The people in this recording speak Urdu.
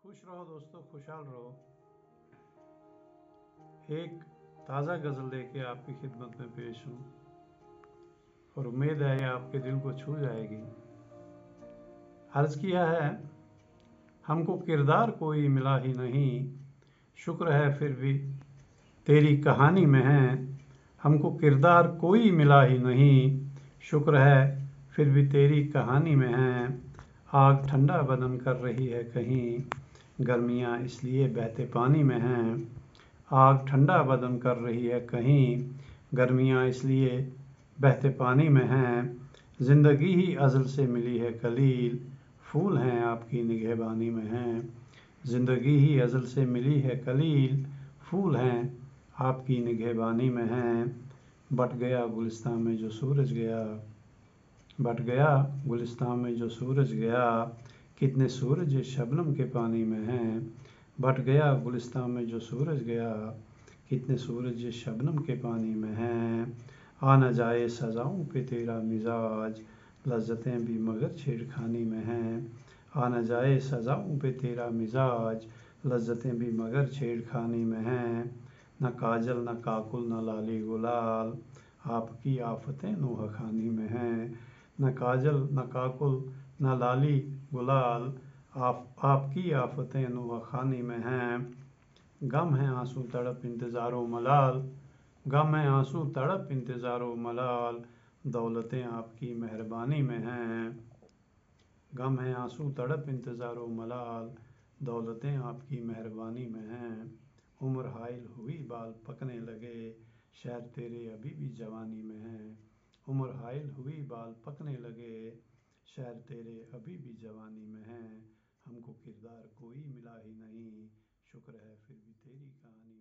خوش رہو دوستو، خوشحال رہو۔ ایک تازہ غزل لے کے آپ کی خدمت میں پیش ہوں اور امید ہے یہ آپ کے دل کو چھو جائے گی۔ عرض کیا ہے، ہم کو کردار کوئی ملا ہی نہیں، شکر ہے پھر بھی تیری کہانی میں ہے۔ ہم کو کردار کوئی ملا ہی نہیں، شکر ہے پھر بھی تیری کہانی میں ہے۔ آگ ٹھنڈا بدن کر رہی ہے کہیں، گرمیاں اس لیے بہتے پانی میں ہیں۔ آگ ٹھنڈا بدن کر رہی ہے کہیں، گرمیاں اس لیے بہتے پانی میں ہیں۔ زندگی ہی ازل سے ملی ہے کلیل، پھول ہیں آپ کی نگہبانی میں ہیں۔ زندگی ہی ازل سے ملی ہے کلیل، پھول ہیں آپ کی نگہبانی میں ہیں۔ بٹ گیا گلستان میں جو سورج گیا، بٹ گیا گلستان میں جو سورج گیا، کتنے سورج شبنم کے پانی میں ہیں۔ بٹ گیا گلستان میں جو سورج گیا، کتنے سورج شبنم کے پانی میں ہیں۔ آ نہ جائے سزاؤں پہ تیرا مزاج، لذتیں بھی مگر چھیڑ خانی میں ہیں۔ آ نہ جائے سزاؤں پہ تیرا مزاج، لذتیں بھی مگر چھیڑ خانی میں ہیں۔ نہ کاجل نہ کاکل نہ لالی گلال، آپ کی آفتیں نوحہ خانی میں ہیں۔ نہ کاجل نہ کاکل نہ لالی گلال، آپ کی آفتیں نوحہ خانی میں ہیں۔ غم ہے آنسو تڑپ انتظار و ملال، غم ہے آنسو تڑپ انتظار و ملال، دولتیں آپ کی مہربانی میں ہیں۔ غم ہے آنسو تڑپ انتظار و ملال، دولتیں آپ کی مہربانی میں ہیں۔ عمر حائل ہوئی بال پکنے لگے، شاید تیرے ابھی بھی جوانی میں ہیں۔ عمر حائل ہوئی بال پکنے لگے، شاید تیرے ابھی بھی جوانی میں ہیں۔ ہم کو کردار کوئی ملا ہی نہیں، شکر ہے پھر بھی تیری کہانی